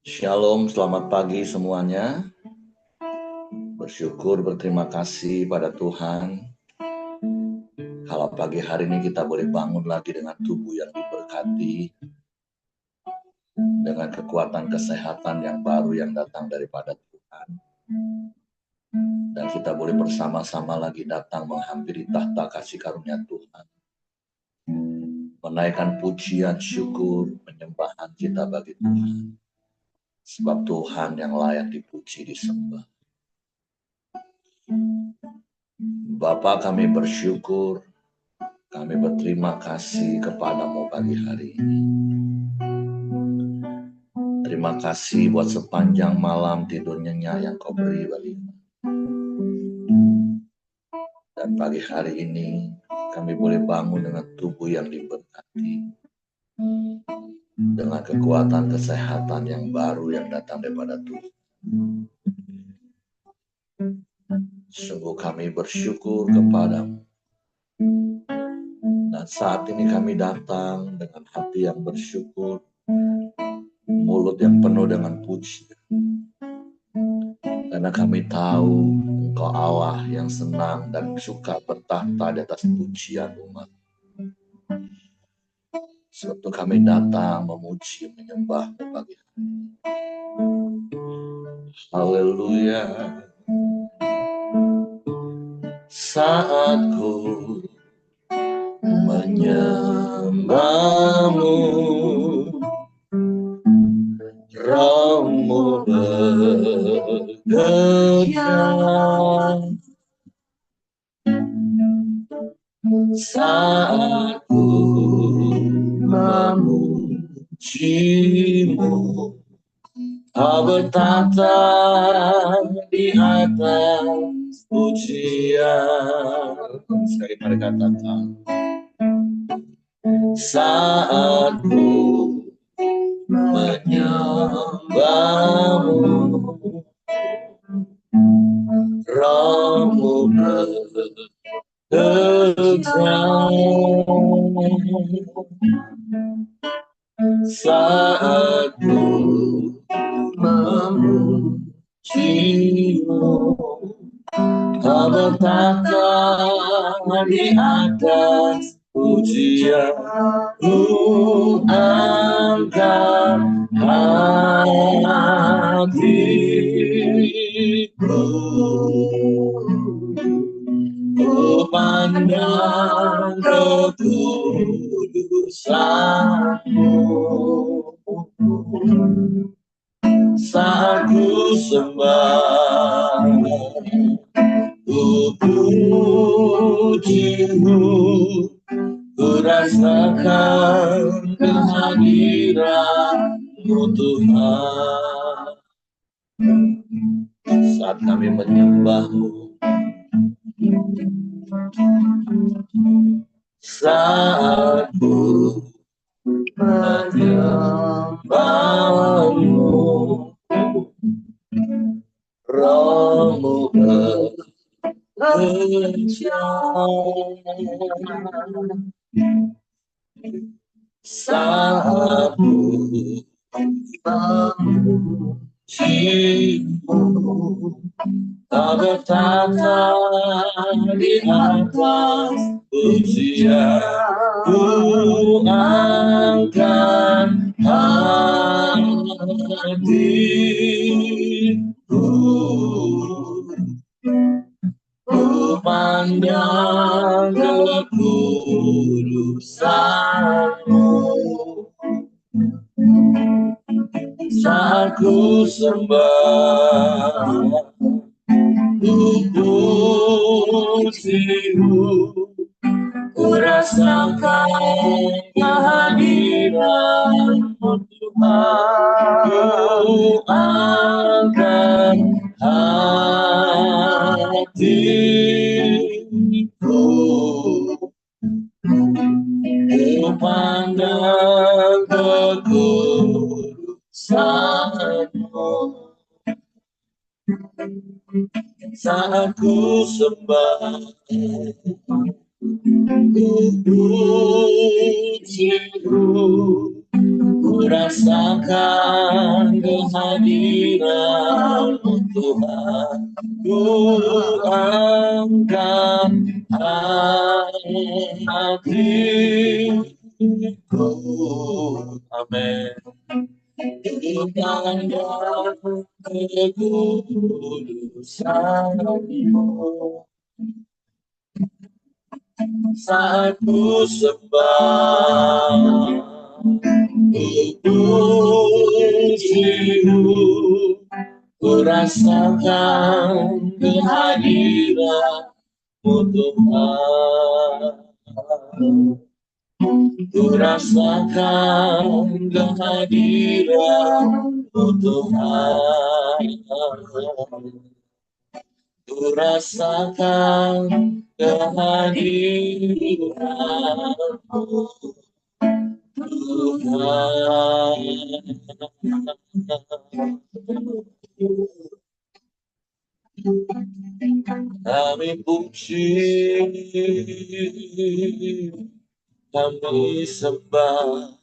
Shalom, selamat pagi semuanya. Bersyukur, berterima kasih pada Tuhan. Kalau pagi hari ini kita boleh bangun lagi dengan tubuh yang diberkati, dengan kekuatan kesehatan yang baru yang datang daripada Tuhan. Dan kita boleh bersama-sama lagi datang menghampiri tahta kasih karunia Tuhan. Menaikkan pujian, syukur, penyembahan kita bagi Tuhan. Sebab Tuhan yang layak dipuji, disembah. Bapa, kami bersyukur, kami berterima kasih kepadamu pagi hari ini. Terima kasih buat sepanjang malam tidur nyenyak yang kau beri bagi kami. Dan pagi hari ini kami boleh bangun dengan tubuh yang diberkati, dengan kekuatan kesehatan yang baru yang datang daripada Tuhan. Sungguh kami bersyukur kepadamu. Dan saat ini kami datang dengan hati yang bersyukur, mulut yang penuh dengan pujian. Karena kami tahu Engkau Allah yang senang dan suka bertahta di atas pujian umat. Sebab kami datang memuji, menyembah pagi hari ini. Haleluya. Saat ku menyembahmu, Rohmu bekerja. Saat ku memujimu, Kau bertata di atas pujian. Sekali mari katakan. Saat ku menyembahmu, Rohmu bekerja. Saat ku memujimu, Kau bertata di atas pujian. Ku angkat hatiku, ku pandang kekudusanmu. Saat ku sembah, ku pujimu, ku rasakan kehadiran-Mu Tuhan. Saat kami menyembah-Mu, saat ku menyembah-Mu, Rohmu bekerja. Saat ku memujimu, Kau bertata di atas pujian. Ku angkat hatiku, ku pandang kekudusan-Mu. Saat ku sembah, ku pujimu, ku rasakan kehadiran-Mu Tuhan. Ku angkat hatiku, ku pandang kekudusan-Mu. Saat ku sembah, ku pujimu, ku rasakan kehadiran-Mu Tuhan, ku angkat hatiku. Amin. Tanda kekudusan-Mu saat ku sembah pujimu, ku rasakan kehadiran-Mu Tuhan, ku rasakan kehadiran-Mu Tuhan, ku rasakan kehadiran-Mu kami puji, kami sembah,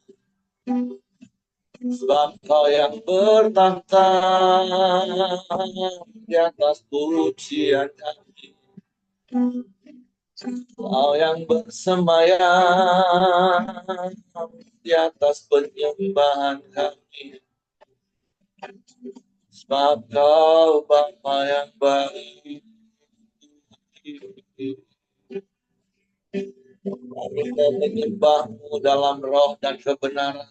sebab Kau yang bertahta di atas pujian kami, Kau yang bersemayam di atas penyembahan kami, sebab Kau Bapa yang baik. Kami mau menyembah-Mu dalam roh dan kebenaran.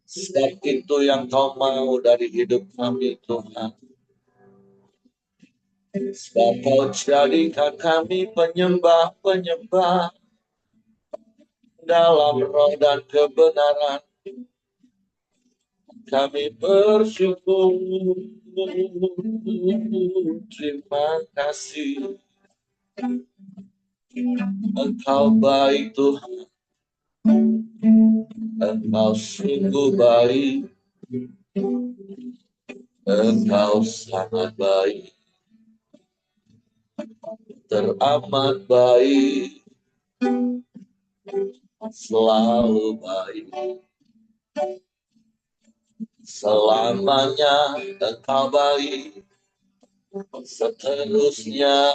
Sebab itu yang Kau mau dari hidup kami, Tuhan. Sebab Kau jadikan kami penyembah-penyembah dalam roh dan kebenaran. Kami bersyukur, terima kasih. Engkau baik, Tuhan. Engkau sungguh baik. Engkau sangat baik. Teramat baik. Selalu baik. Selamanya Engkau baik. Seterusnya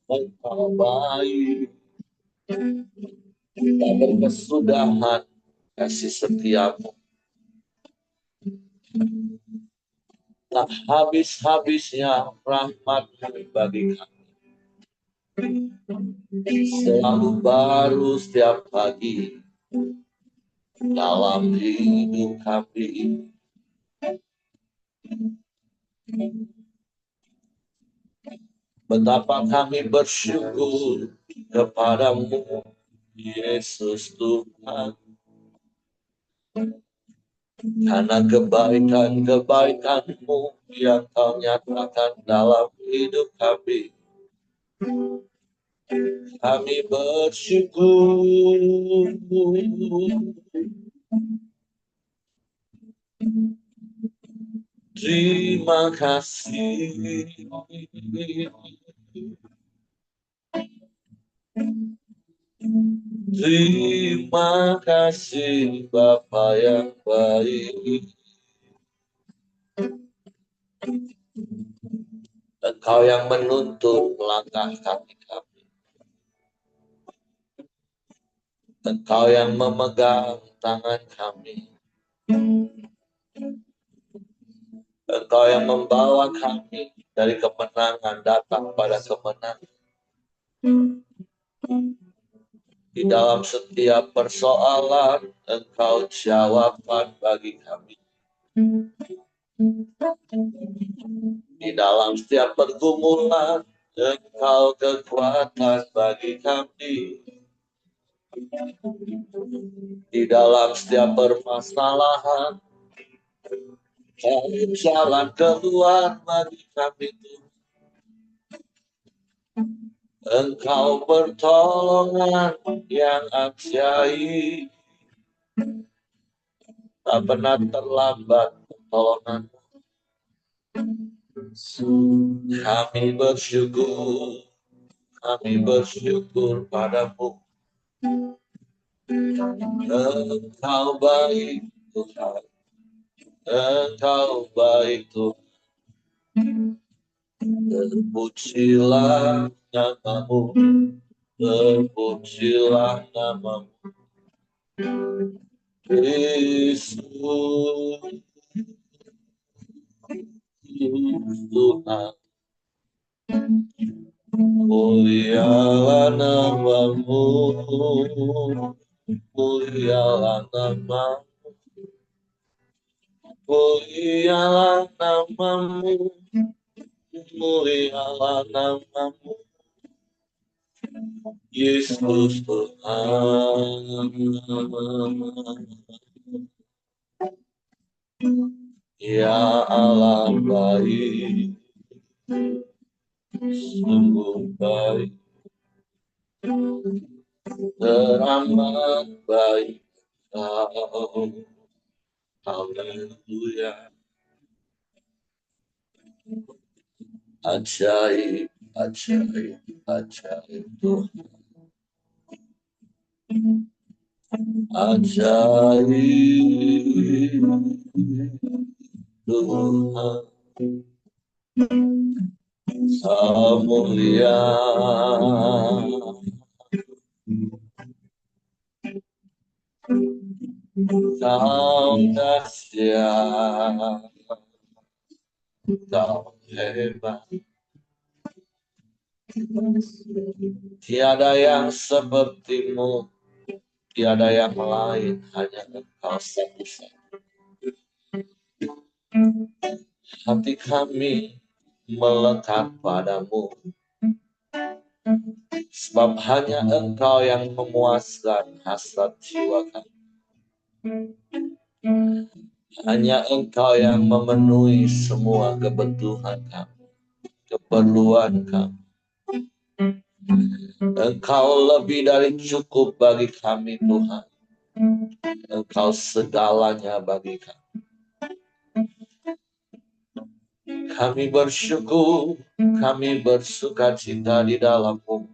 Engkau baik. Tak berkesudahan kasih setiamu. Tak habis-habisnya rahmat-Mu bagi kami. Selalu baru setiap pagi dalam hidup kami. Betapa kami bersyukur kepadamu, Yesus Tuhan. Karena kebaikan-kebaikan-Mu yang Kau nyatakan dalam hidup kami. Kami bersyukur. Terima kasih. Terima kasih Bapa yang baik. Engkau yang menuntun langkah kami-kami. Engkau yang memegang tangan kami. Engkau yang membawa kami dari kemenangan datang pada kemenangan. Di dalam setiap persoalan, Engkau jawaban bagi kami. Di dalam setiap pergumulan, Engkau kekuatan bagi kami. Di dalam setiap permasalahan, Engkau jalan keluar bagi kami. Engkau pertolongan yang ajaib. Tak pernah terlambat pertolongan. Kami bersyukur padamu. Engkau baik Tuhan, Engkau baik Tuhan. Terpujilah namamu, terpujilah namamu, Yesus Tuhan. Mulialah namamu, mulialah namamu, mulialah namamu, mulialah namamu, Yesus Tuhan. Ya Allah baik, sungguh baik, teramat baik Kau. Haleluya. Ajaib, ajaib, ajaib Tuhan. Ajaib Tuhan. Kau mulia, Kau dahsyat, Kau hebat. Tiada yang sepertimu, tiada yang lain, hanya Engkau satu-satunya. Hati kami melekat padamu, sebab hanya Engkau yang memuaskan hasrat jiwa kami. Hanya Engkau yang memenuhi semua kebutuhan kami, keperluan kami. Engkau lebih dari cukup bagi kami Tuhan. Engkau segalanya bagi kami. Kami bersyukur, kami bersuka cita di dalam-Mu.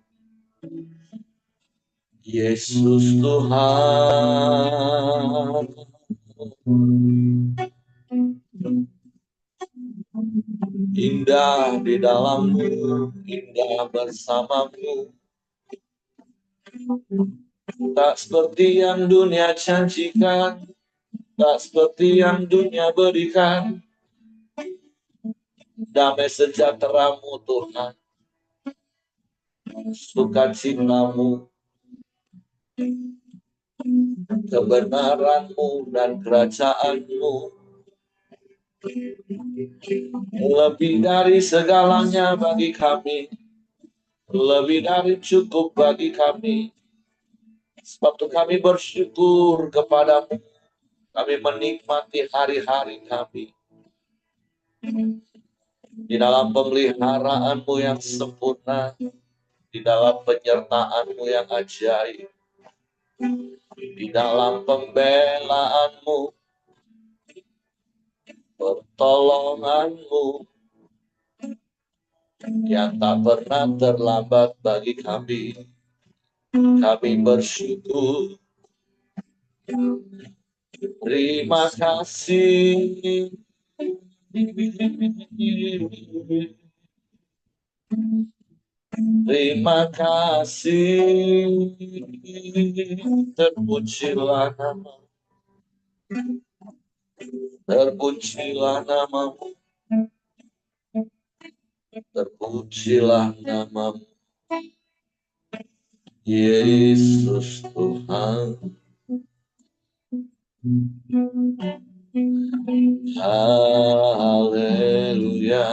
Yesus Tuhan. Indah di dalam-Mu, indah bersama-Mu. Tak seperti yang dunia janjikan, tak seperti yang dunia berikan. Damai sejahtera-Mu Tuhan, sukacita-Mu, kebenaran-Mu dan kerajaan-Mu lebih dari segalanya bagi kami, lebih dari cukup bagi kami. Sebab itu kami bersyukur kepada-Mu, kami menikmati hari-hari kami di dalam pemeliharaan-Mu yang sempurna, di dalam penyertaan-Mu yang ajaib, di dalam pembelaan-Mu, pertolongan-Mu yang tak pernah terlambat bagi kami. Kami bersyukur. Terima kasih. Terima kasih. Terpujilah nama. Terpujilah namamu. Terpujilah namamu. Yesus Tuhan. Haleluya.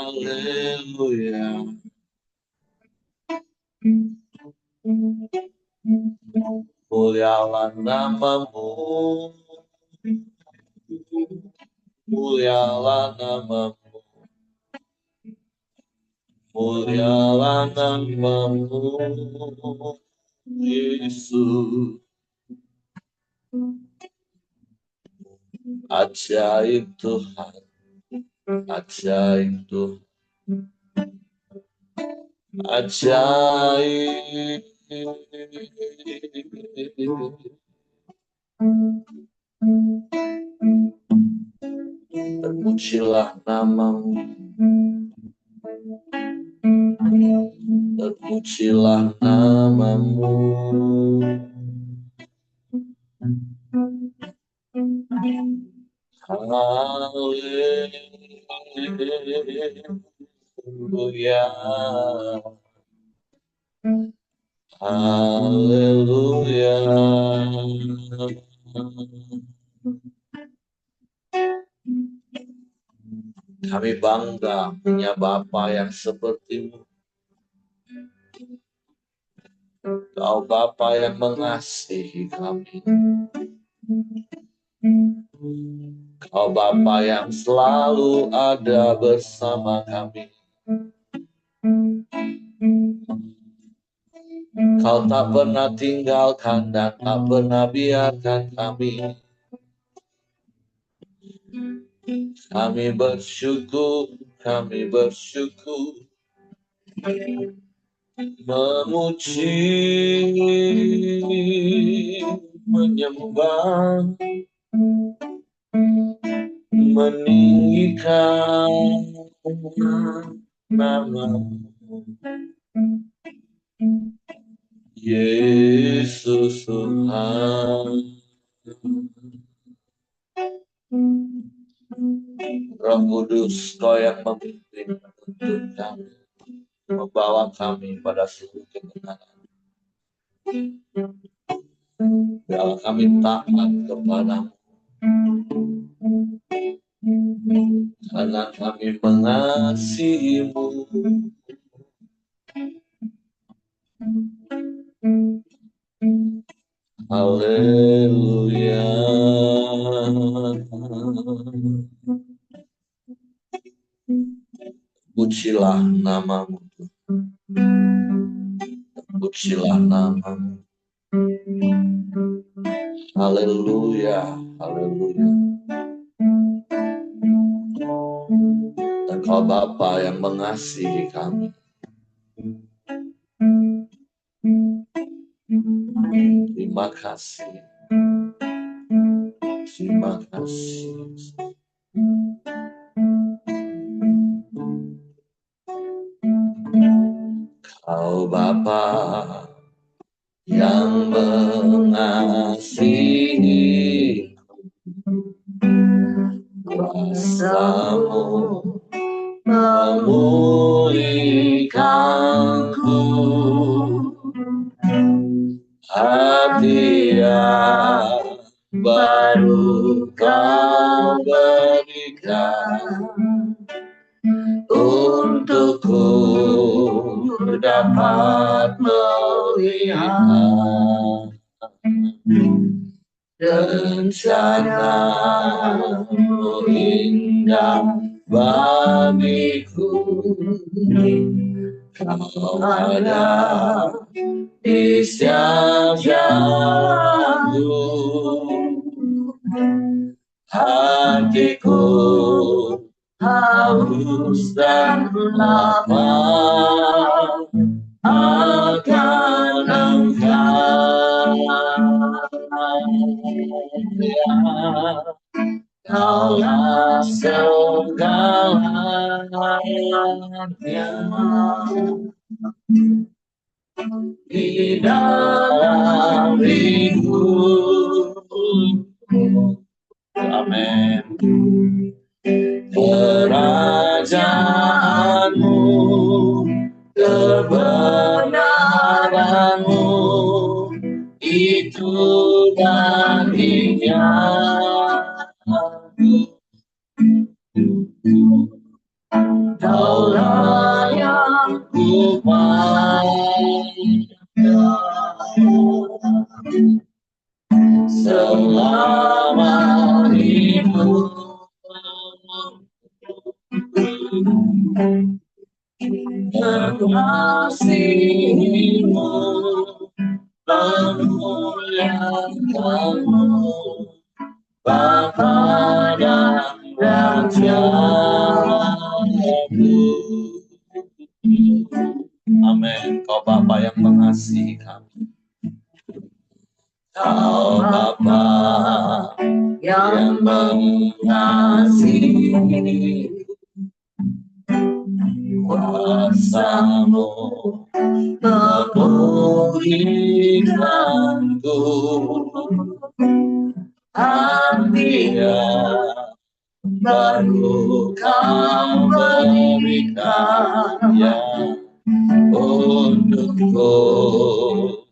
Haleluya. Mulialah namamu. Mulialah namamu. Mulialah namamu. Yesus. Ajaib Tuhan. Ajaib Tuhan. ajaib. Terpujilah namamu, terpujilah namamu. Haleluya, haleluya. Kami bangga punya Bapa yang sepertimu. Kau Bapa yang mengasihi kami. Kau Bapa yang selalu ada bersama kami. Kau tak pernah tinggalkan dan tak pernah biarkan kami. Kami bersyukur, memuji, menyembah, meninggikan nama-Mu. Yesus Tuhan. Roh Kudus, Kau yang memimpin, menuntun kami, membawa kami pada seluruh kebenaran. Biarlah kami taat kepada-Mu, karena kami mengasihi-Mu. Haleluya. Pujilah nama-Mu, pujilah nama-Mu. Haleluya, haleluya. Engkau Bapa yang mengasihi kami. Terima kasih. Terima kasih. Kau Bapa yang mengasihi, kuasa-Mu memulihkanku. Hati yang baru Kau berikan, untukku dapat melihat rencana-Mu indah bagiku. Kau ada di setiap jalanku. Hatiku haus dan lapar akan Engkau. Kaulah segalanya di dalam hidupku. Amin. Kerajaan-Mu, kebenaran-Mu, itu dagingnya. Kaulah yang kupandang selama hidup. Mengasihi-Mu, memuliakan-Mu, Bapa dan Raja-Ku. Engkau Bapa yang mengasihi kami. Kau Bapa yang mengasihi, kuasa-Mu memulihkanku. Artinya baru Kau berikan yang untukku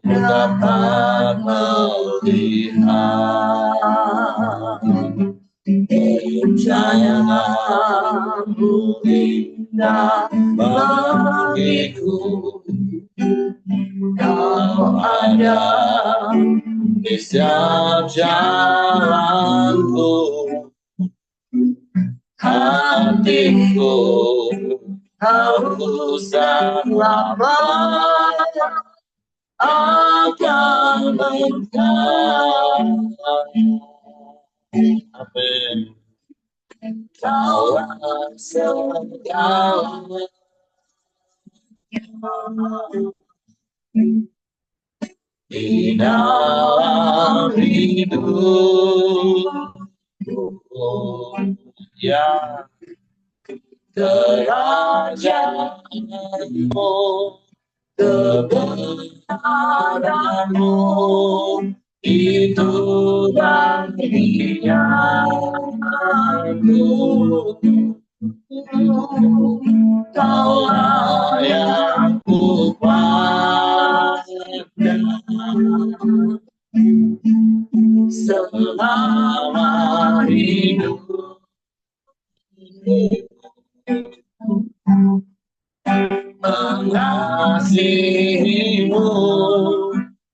dapat melihat. Cahayamu indah bagiku, Kau ada di setiap jalanku. Hatiku harusan lama akan Engkau. Amin. Kaulah segala di dalam hidupku, ya kerajaanmu, kebenaranmu itu bagianku. Kaulah yang ku pandang selama hidup. Mengasihimu,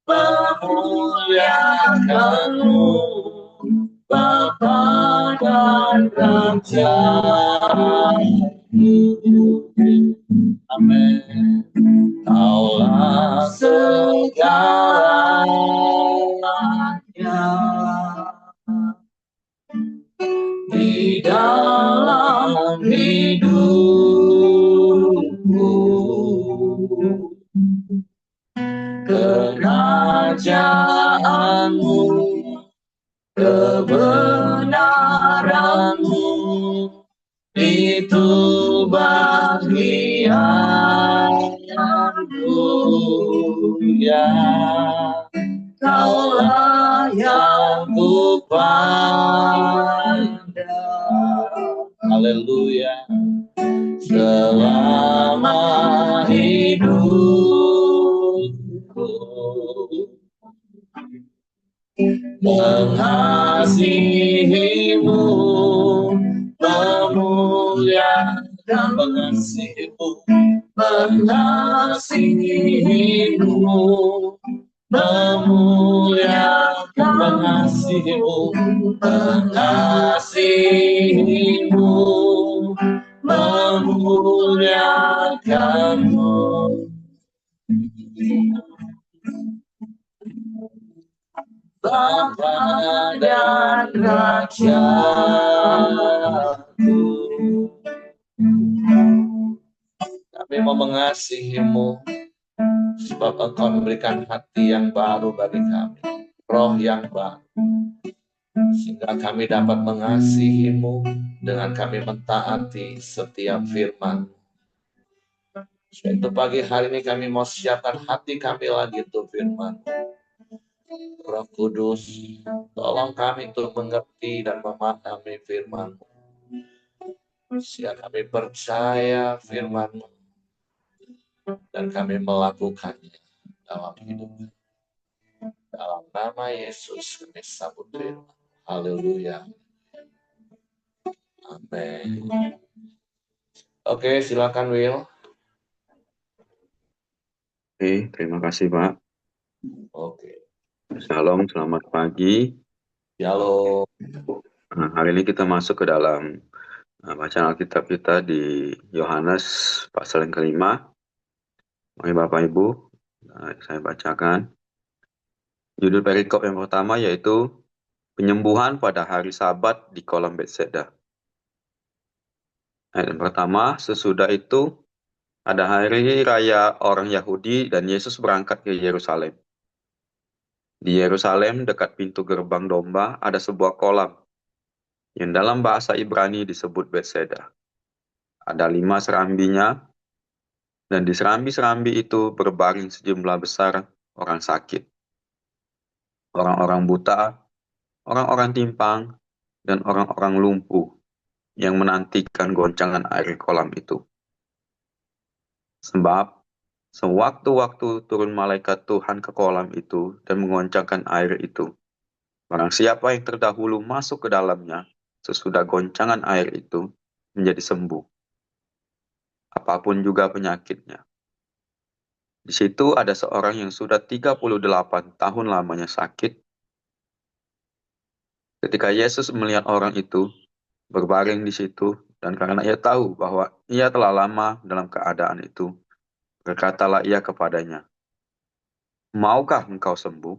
memuliakanmu, Bapa dan Raja. Amin. Kaulah segalanya di dalam hidupku. Kerajaanmu, kebenaranmu itu bagianku, ya Kaulah yang ku pandang. Haleluya. Selama hidupku mengasihimu, memuliakan, mengasihimu, memuliakan, mengasihimu, memuliakanmu. Bapa dan Rajaku, kami mau mengasihimu sebab Engkau memberikan hati yang baru bagi kami, roh yang baru, sehingga kami dapat mengasihimu dengan kami mentaati setiap firman. Itu pagi hari ini kami mau siapkan hati kami lagi untuk firman. Roh Kudus, tolong kami untuk mengerti dan memahami firman-Mu. Sehingga kami percaya firman-Mu dan kami melakukannya dalam hidup. Dalam nama Yesus kami sambut firman. Haleluya. Amin. Oke, silakan Will. Oke, terima kasih Pak. Oke. Shalom, selamat pagi. Shalom. Nah, hari ini kita masuk ke dalam bacaan Alkitab kita di Yohanes pasal yang kelima. Mari Bapak Ibu, saya bacakan. Judul perikop yang pertama yaitu penyembuhan pada hari Sabat di kolam Bethesda. Ayat yang pertama, sesudah itu Ada hari raya orang Yahudi dan Yesus berangkat ke Yerusalem. Di Yerusalem, dekat pintu gerbang domba, ada sebuah kolam yang dalam bahasa Ibrani disebut Betseda. Ada 5 serambinya, dan di serambi-serambi itu berbaring sejumlah besar orang sakit, orang-orang buta, orang-orang timpang, dan orang-orang lumpuh yang menantikan goncangan air kolam itu. Sebab sewaktu-waktu turun malaikat Tuhan ke kolam itu dan mengoncangkan air itu, barang siapa yang terdahulu masuk ke dalamnya, sesudah goncangan air itu, menjadi sembuh, apapun juga penyakitnya. Di situ ada seorang yang sudah 38 tahun lamanya sakit. Ketika Yesus melihat orang itu berbaring di situ, dan karena ia tahu bahwa ia telah lama dalam keadaan itu, berkatalah ia kepadanya, "Maukah engkau sembuh?"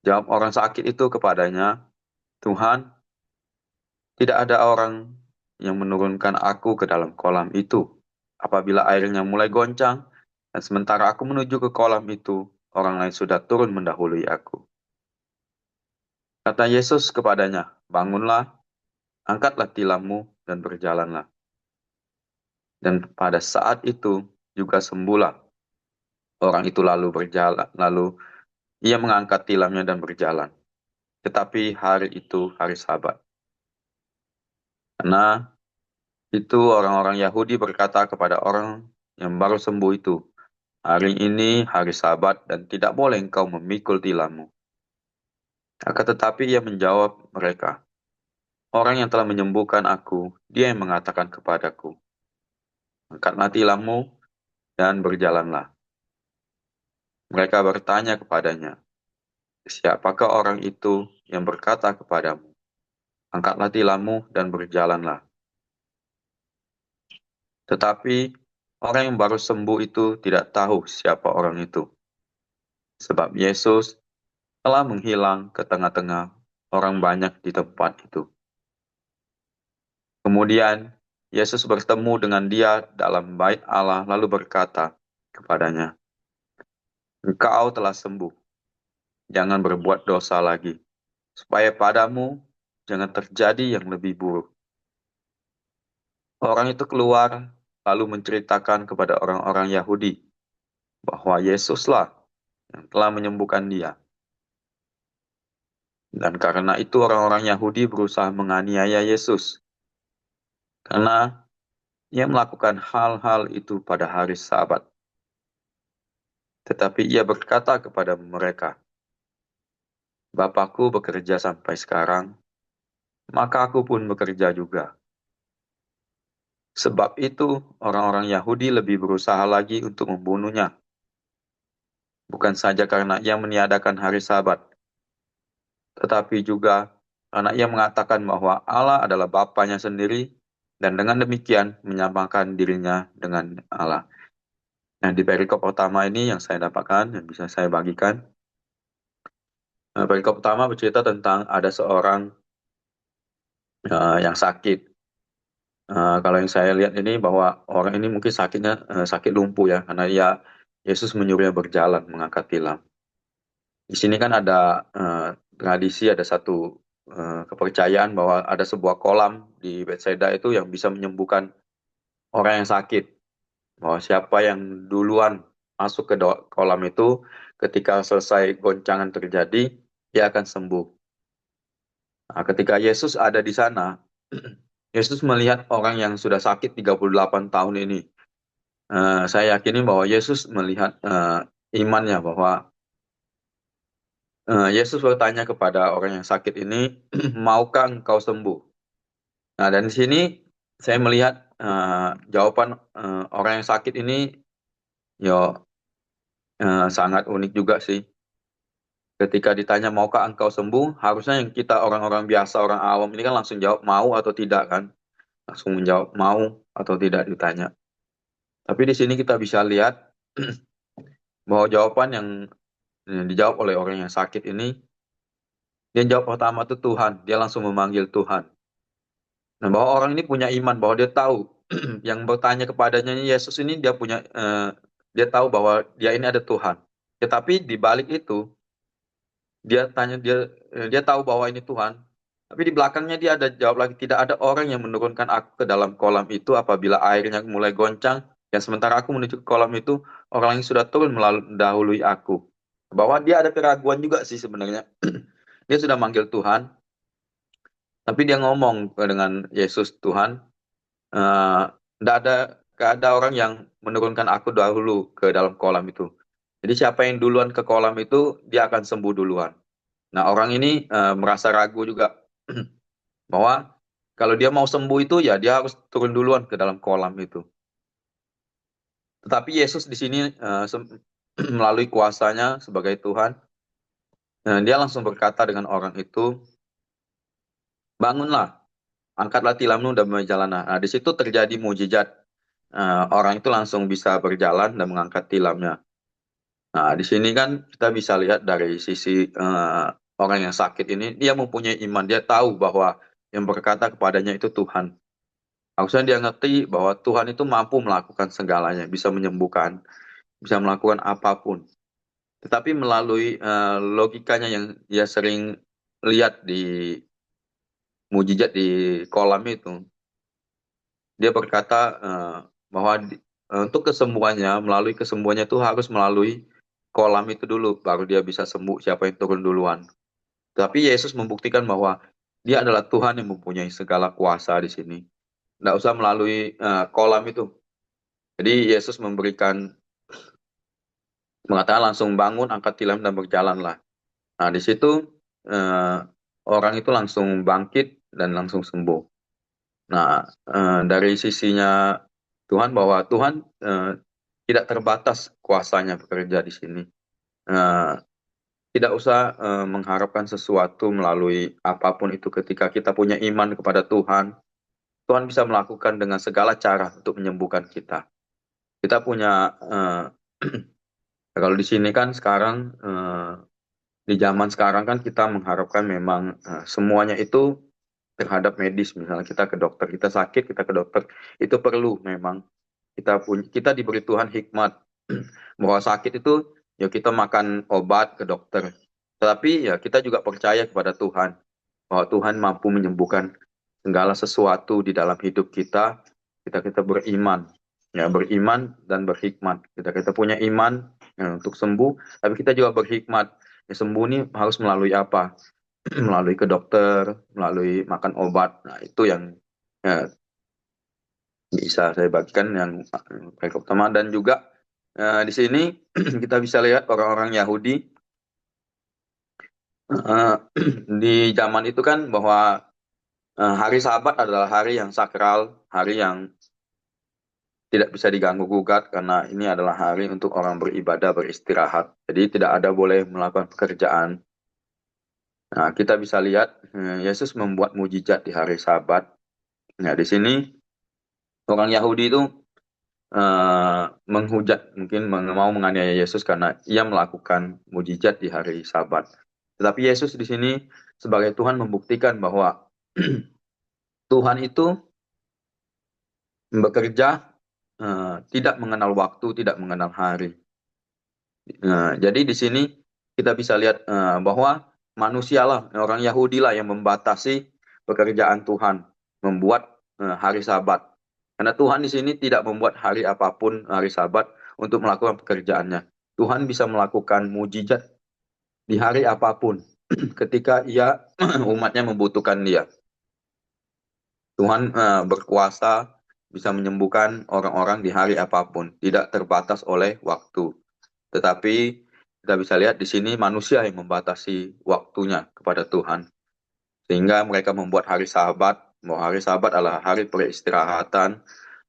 Jawab orang sakit itu kepadanya, "Tuhan, tidak ada orang yang menurunkan aku ke dalam kolam itu. Apabila airnya mulai goncang, dan sementara aku menuju ke kolam itu, orang lain sudah turun mendahului aku." Kata Yesus kepadanya, "Bangunlah, angkatlah tilammu, dan berjalanlah." Dan pada saat itu juga sembuhlah orang itu lalu berjalan, lalu ia mengangkat tilamnya dan berjalan. Tetapi hari itu hari Sabat. Karena itu orang-orang Yahudi berkata kepada orang yang baru sembuh itu, "Hari ini hari Sabat dan tidak boleh engkau memikul tilammu." Akan tetapi ia menjawab mereka, "Orang yang telah menyembuhkan aku, dia yang mengatakan kepadaku, angkatlah tilammu dan berjalanlah." Mereka bertanya kepadanya, "Siapakah orang itu yang berkata kepadamu, angkatlah tilammu dan berjalanlah?" Tetapi orang yang baru sembuh itu tidak tahu siapa orang itu, sebab Yesus telah menghilang ke tengah-tengah orang banyak di tempat itu. Kemudian Yesus bertemu dengan dia dalam bait Allah lalu berkata kepadanya, "Engkau telah sembuh, jangan berbuat dosa lagi, supaya padamu jangan terjadi yang lebih buruk." Orang itu keluar lalu menceritakan kepada orang-orang Yahudi bahwa Yesuslah yang telah menyembuhkan dia. Dan karena itu orang-orang Yahudi berusaha menganiaya Yesus, karena ia melakukan hal-hal itu pada hari Sabat. Tetapi ia berkata kepada mereka, "Bapakku bekerja sampai sekarang, maka aku pun bekerja juga." Sebab itu orang-orang Yahudi lebih berusaha lagi untuk membunuhnya, bukan saja karena ia meniadakan hari Sabat, tetapi juga karena ia mengatakan bahwa Allah adalah Bapanya sendiri, dan dengan demikian menyamakan dirinya dengan Allah. Nah, di perikop pertama ini yang saya dapatkan, yang bisa saya bagikan, perikop pertama bercerita tentang ada seorang yang sakit. Kalau yang saya lihat ini bahwa orang ini mungkin sakitnya sakit lumpuh ya, karena Yesus menyuruhnya berjalan mengangkat tilam. Di sini kan ada tradisi, ada satu kepercayaan bahwa ada sebuah kolam di Bethsaida itu yang bisa menyembuhkan orang yang sakit. Bahwa siapa yang duluan masuk ke kolam itu, ketika selesai goncangan terjadi, dia akan sembuh. Nah, ketika Yesus ada di sana, Yesus melihat orang yang sudah sakit 38 tahun ini. Saya yakini bahwa Yesus melihat imannya, bahwa Yesus bertanya kepada orang yang sakit ini, "Maukah engkau sembuh?" Nah, dan di sini saya melihat jawaban orang yang sakit ini, ya sangat unik juga sih. Ketika ditanya, "Maukah engkau sembuh?" Harusnya yang kita orang-orang biasa, orang awam ini kan langsung jawab mau atau tidak kan. Langsung menjawab mau atau tidak ditanya. Tapi di sini kita bisa lihat bahwa jawaban yang dijawab oleh orang yang sakit ini, dia jawab pertama itu Tuhan. Dia langsung memanggil Tuhan. Nah, bahwa orang ini punya iman bahwa dia tahu yang bertanya kepadanya Yesus ini dia tahu bahwa dia ini ada Tuhan. Tetapi di balik itu dia tahu bahwa ini Tuhan. Tapi di belakangnya dia ada jawab lagi, tidak ada orang yang menurunkan aku ke dalam kolam itu apabila airnya mulai goncang. Dan sementara aku menuju ke kolam itu, orang yang sudah turun mendahului aku. Bahwa dia ada keraguan juga sih sebenarnya. Dia sudah manggil Tuhan, tapi dia ngomong dengan Yesus, Tuhan, eh, nggak ada orang yang menurunkan aku dahulu ke dalam kolam itu. Jadi siapa yang duluan ke kolam itu, dia akan sembuh duluan. Nah, orang ini merasa ragu juga bahwa kalau dia mau sembuh itu ya dia harus turun duluan ke dalam kolam itu. Tetapi Yesus di sini melalui kuasanya sebagai Tuhan, dia langsung berkata dengan orang itu, bangunlah, angkatlah tilammu dan berjalan. Nah, di situ terjadi mujizat. Orang itu langsung bisa berjalan dan mengangkat tilamnya. Nah, di sini kan kita bisa lihat dari sisi orang yang sakit ini, dia mempunyai iman, dia tahu bahwa yang berkata kepadanya itu Tuhan. Harusnya dia ngerti bahwa Tuhan itu mampu melakukan segalanya, bisa menyembuhkan, bisa melakukan apapun. Tetapi melalui logikanya yang dia sering lihat di mujizat di kolam itu, dia berkata bahwa untuk kesembuhannya, melalui kesembuhannya itu harus melalui kolam itu dulu, baru dia bisa sembuh siapa yang turun duluan. Tapi Yesus membuktikan bahwa dia adalah Tuhan yang mempunyai segala kuasa di sini. Nggak usah melalui kolam itu. Jadi Yesus mengatakan langsung bangun, angkat tilam dan berjalanlah. Nah di situ eh, orang itu langsung bangkit dan langsung sembuh. Nah dari sisinya Tuhan bahwa Tuhan tidak terbatas kuasanya bekerja di sini. Eh, Tidak usah mengharapkan sesuatu melalui apapun itu ketika kita punya iman kepada Tuhan. Tuhan bisa melakukan dengan segala cara untuk menyembuhkan kita. Kita punya kalau di sini kan sekarang di zaman sekarang kan kita mengharapkan memang semuanya itu terhadap medis. Misalnya kita ke dokter, kita sakit, kita ke dokter, itu perlu memang kita diberi Tuhan hikmat bahwa sakit itu ya kita makan obat ke dokter. Tetapi ya kita juga percaya kepada Tuhan bahwa Tuhan mampu menyembuhkan segala sesuatu di dalam hidup kita. Kita beriman, ya beriman dan berhikmat. Kita punya iman ya, untuk sembuh, tapi kita juga berhikmat. Ya, sembuh ini harus melalui apa? Melalui ke dokter, melalui makan obat. Nah, itu yang ya, bisa saya bagikan yang paling utama. Dan juga di sini kita bisa lihat orang-orang Yahudi eh, di zaman itu kan bahwa hari Sabat adalah hari yang sakral, hari yang tidak bisa diganggu gugat karena ini adalah hari untuk orang beribadah, beristirahat. Jadi tidak ada boleh melakukan pekerjaan. Nah, kita bisa lihat Yesus membuat mujizat di hari Sabat. Nah, di sini orang Yahudi itu menghujat, mungkin mau menganiaya Yesus karena ia melakukan mujizat di hari Sabat. Tetapi Yesus di sini sebagai Tuhan membuktikan bahwa Tuhan itu bekerja tidak mengenal waktu, tidak mengenal hari. Jadi di sini kita bisa lihat bahwa manusialah, orang Yahudi lah yang membatasi pekerjaan Tuhan, membuat hari Sabat. Karena Tuhan di sini tidak membuat hari apapun hari Sabat untuk melakukan pekerjaannya. Tuhan bisa melakukan mujizat di hari apapun ketika ia umatnya membutuhkan dia. Tuhan berkuasa bisa menyembuhkan orang-orang di hari apapun, tidak terbatas oleh waktu. Tetapi kita bisa lihat di sini manusia yang membatasi waktunya kepada Tuhan. Sehingga mereka membuat hari Sabat, bahwa hari Sabat adalah hari peristirahatan,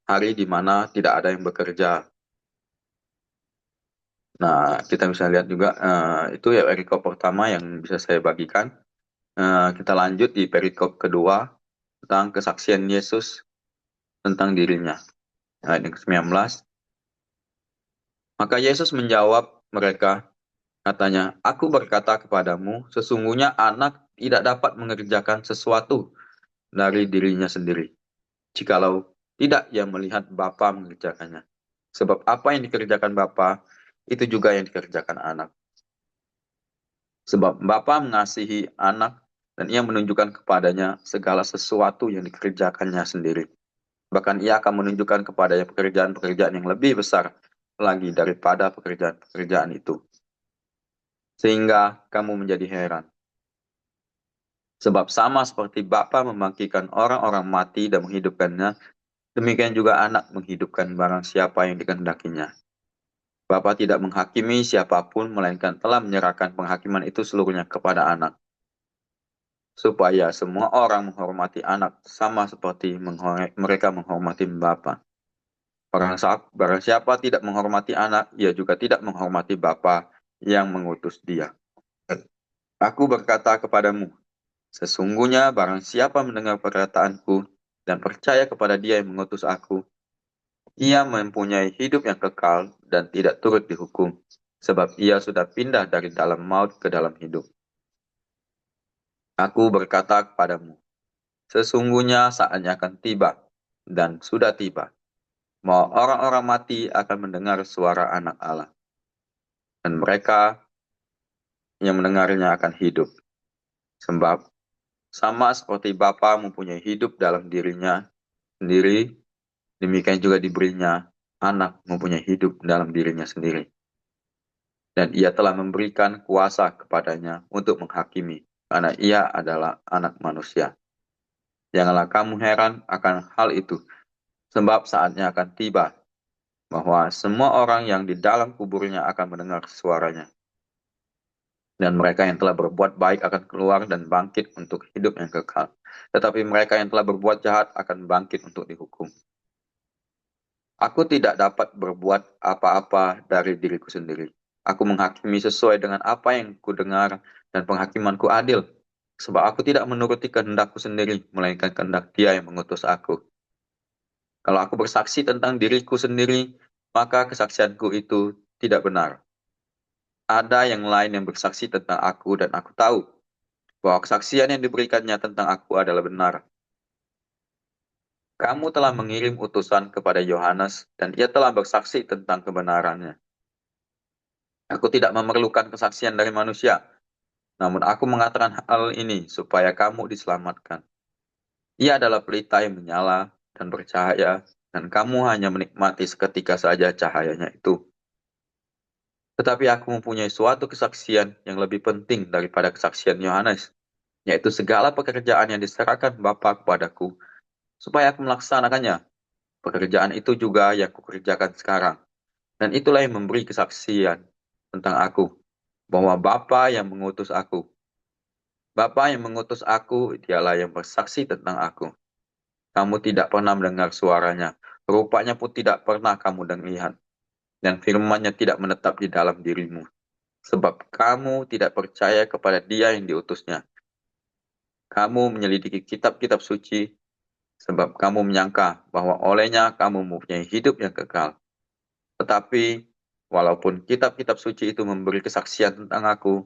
hari di mana tidak ada yang bekerja. Nah, kita bisa lihat juga itu ya perikop pertama yang bisa saya bagikan. Kita lanjut di perikop kedua tentang kesaksian Yesus tentang dirinya. Ayat yang ke-19. Maka Yesus menjawab mereka, katanya, aku berkata kepadamu, sesungguhnya anak tidak dapat mengerjakan sesuatu dari dirinya sendiri. Jikalau Tidak ia melihat Bapa mengerjakannya. Sebab apa yang dikerjakan Bapa, itu juga yang dikerjakan anak. Sebab Bapa mengasihi anak dan ia menunjukkan kepadanya segala sesuatu yang dikerjakannya sendiri. Bahkan ia akan menunjukkan kepadanya pekerjaan-pekerjaan yang lebih besar lagi daripada pekerjaan-pekerjaan itu. Sehingga kamu menjadi heran. Sebab sama seperti Bapa membangkitkan orang-orang mati dan menghidupkannya, demikian juga anak menghidupkan barang siapa yang dikehendakinya. Bapa tidak menghakimi siapapun, melainkan telah menyerahkan penghakiman itu seluruhnya kepada anak. Supaya semua orang menghormati anak sama seperti mereka menghormati Bapa. Barang siapa tidak menghormati anak, ia juga tidak menghormati Bapa yang mengutus dia. Aku berkata kepadamu, sesungguhnya barang siapa mendengar perkataanku dan percaya kepada dia yang mengutus aku, ia mempunyai hidup yang kekal dan tidak turut dihukum, sebab ia sudah pindah dari dalam maut ke dalam hidup. Aku berkata kepadamu, sesungguhnya saatnya akan tiba, dan sudah tiba, bahwa orang-orang mati akan mendengar suara anak Allah. Dan mereka yang mendengarnya akan hidup. Sebab sama seperti Bapa mempunyai hidup dalam dirinya sendiri, demikian juga diberinya anak mempunyai hidup dalam dirinya sendiri. Dan ia telah memberikan kuasa kepadanya untuk menghakimi, karena ia adalah anak manusia. Janganlah kamu heran akan hal itu, sebab saatnya akan tiba, bahwa semua orang yang di dalam kuburnya akan mendengar suaranya. Dan mereka yang telah berbuat baik akan keluar dan bangkit untuk hidup yang kekal. Tetapi mereka yang telah berbuat jahat akan bangkit untuk dihukum. Aku tidak dapat berbuat apa-apa dari diriku sendiri. Aku menghakimi sesuai dengan apa yang kudengar dan penghakimanku adil. Sebab aku tidak menuruti kehendakku sendiri, melainkan kehendak Dia yang mengutus aku. Kalau aku bersaksi tentang diriku sendiri, maka kesaksianku itu tidak benar. Ada yang lain yang bersaksi tentang aku dan aku tahu bahwa kesaksian yang diberikannya tentang aku adalah benar. Kamu telah mengirim utusan kepada Yohanes dan ia telah bersaksi tentang kebenarannya. Aku tidak memerlukan kesaksian dari manusia, namun aku mengatakan hal ini supaya kamu diselamatkan. Ia adalah pelita yang menyala dan bercahaya, dan kamu hanya menikmati seketika saja cahayanya itu. Tetapi aku mempunyai suatu kesaksian yang lebih penting daripada kesaksian Yohanes, yaitu segala pekerjaan yang diserahkan Bapa kepadaku, supaya aku melaksanakannya. Pekerjaan itu juga yang kukerjakan sekarang. Dan itulah yang memberi kesaksian tentang aku, bahwa Bapa yang mengutus aku. Bapa yang mengutus aku, dialah yang bersaksi tentang aku. Kamu tidak pernah mendengar suaranya, rupanya pun tidak pernah kamu lihat, dan firman-Nya tidak menetap di dalam dirimu. Sebab kamu tidak percaya kepada Dia yang diutusnya. Kamu menyelidiki kitab-kitab suci, sebab kamu menyangka bahwa olehnya kamu mempunyai hidup yang kekal. Tetapi, walaupun kitab-kitab suci itu memberi kesaksian tentang aku,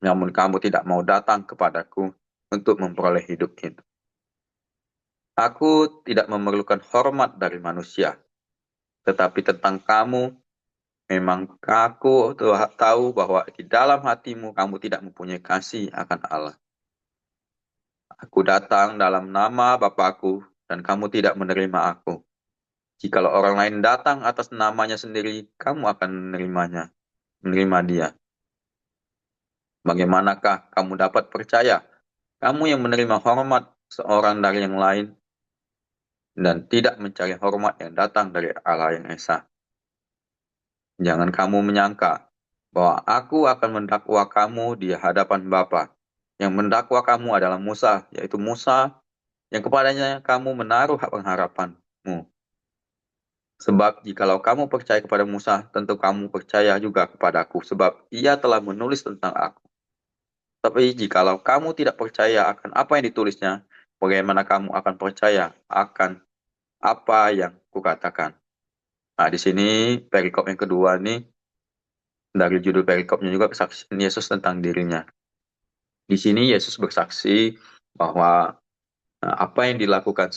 namun kamu tidak mau datang kepadaku untuk memperoleh hidup itu. Aku tidak memerlukan hormat dari manusia, tetapi tentang kamu, memang aku tahu bahwa di dalam hatimu kamu tidak mempunyai kasih akan Allah. Aku datang dalam nama Bapakku, dan kamu tidak menerima aku. Jikalau orang lain datang atas namanya sendiri, kamu akan menerima dia. Bagaimanakah kamu dapat percaya? Kamu yang menerima hormat seorang dari yang lain, dan tidak mencari hormat yang datang dari Allah yang Esa. Jangan kamu menyangka bahwa aku akan mendakwa kamu di hadapan Bapa. Yang mendakwa kamu adalah Musa, yaitu Musa yang kepadanya kamu menaruh pengharapanmu. Sebab jikalau kamu percaya kepada Musa, tentu kamu percaya juga kepadaku, sebab ia telah menulis tentang aku. Tapi jikalau kamu tidak percaya akan apa yang ditulisnya, bagaimana kamu akan percaya akan apa yang kukatakan? Nah, di sini perikop yang kedua nih, dari judul perikopnya juga kesaksian Yesus tentang dirinya. Di sini Yesus bersaksi bahwa apa yang dilakukan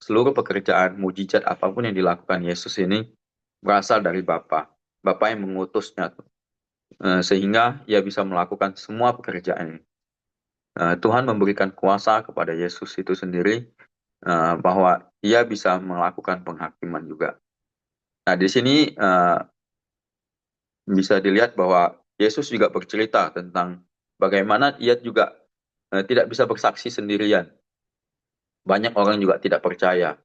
seluruh pekerjaan mujizat apapun yang dilakukan Yesus ini berasal dari Bapa. Bapa yang mengutusnya tuh. Sehingga ia bisa melakukan semua pekerjaan ini. Tuhan memberikan kuasa kepada Yesus itu sendiri bahwa ia bisa melakukan penghakiman juga. Nah, di sini bisa dilihat bahwa Yesus juga bercerita tentang bagaimana ia juga tidak bisa bersaksi sendirian. Banyak orang juga tidak percaya.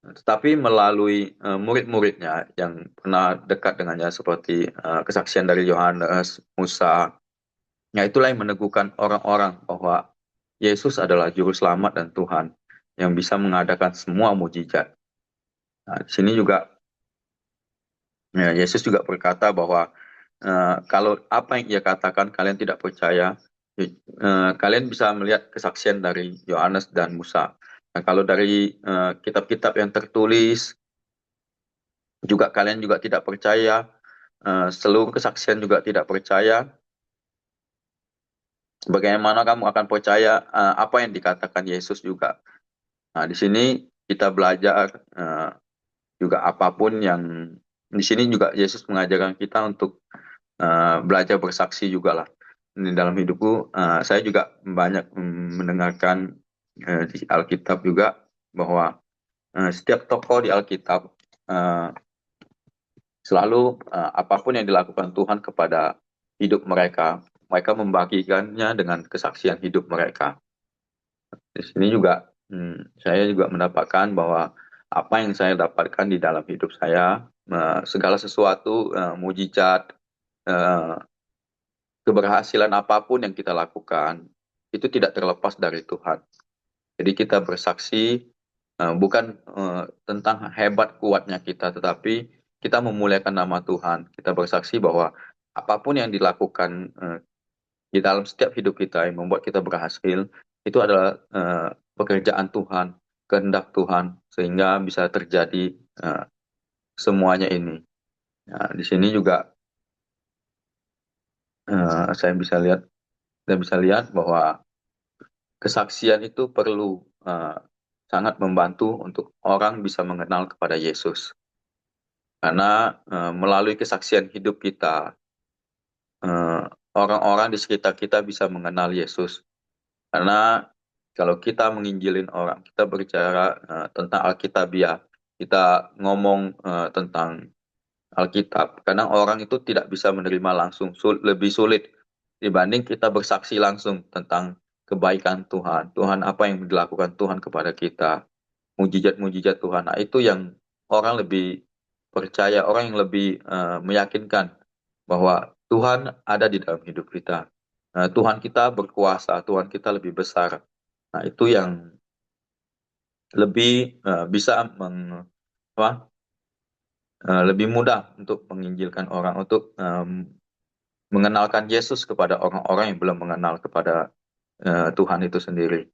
Tetapi melalui murid-muridnya yang pernah dekat dengannya seperti kesaksian dari Yohanes, Musa, ya itulah yang meneguhkan orang-orang bahwa Yesus adalah juru selamat dan Tuhan yang bisa mengadakan semua mujizat. Nah, di sini juga ya, Yesus juga berkata bahwa kalau apa yang ia katakan kalian tidak percaya, kalian bisa melihat kesaksian dari Yohanes dan Musa. Nah, kalau dari kitab-kitab yang tertulis juga kalian juga tidak percaya, seluruh kesaksian juga tidak percaya, bagaimana kamu akan percaya apa yang dikatakan Yesus juga. Nah, di sini kita belajar juga apapun yang di sini juga Yesus mengajarkan kita untuk belajar bersaksi juga lah. Di dalam hidupku, saya juga banyak mendengarkan di Alkitab juga bahwa setiap tokoh di Alkitab selalu apapun yang dilakukan Tuhan kepada hidup mereka, mereka membagikannya dengan kesaksian hidup mereka. Di sini juga saya juga mendapatkan bahwa apa yang saya dapatkan di dalam hidup saya, segala sesuatu, mujizat, eh, keberhasilan apapun yang kita lakukan, itu tidak terlepas dari Tuhan. Jadi kita bersaksi bukan tentang hebat kuatnya kita, tetapi kita memuliakan nama Tuhan. Kita bersaksi bahwa apapun yang dilakukan di dalam setiap hidup kita yang membuat kita berhasil, itu adalah pekerjaan Tuhan, kehendak Tuhan, sehingga bisa terjadi semuanya ini. Nah, di sini juga saya bisa lihat bahwa kesaksian itu perlu sangat membantu untuk orang bisa mengenal kepada Yesus. Karena melalui kesaksian hidup kita, orang-orang di sekitar kita bisa mengenal Yesus. Karena kalau kita menginjilin orang, kita berbicara tentang Alkitabiah, kita ngomong tentang Alkitab. Karena orang itu tidak bisa menerima langsung, lebih sulit dibanding kita bersaksi langsung tentang kebaikan Tuhan. Tuhan apa yang dilakukan Tuhan kepada kita, mujizat-mujizat Tuhan. Nah, itu yang orang lebih percaya, orang yang lebih meyakinkan bahwa Tuhan ada di dalam hidup kita. Tuhan kita berkuasa, Tuhan kita lebih besar. Nah, itu yang lebih bisa lebih mudah untuk menginjilkan orang, untuk mengenalkan Yesus kepada orang-orang yang belum mengenal kepada Tuhan itu sendiri.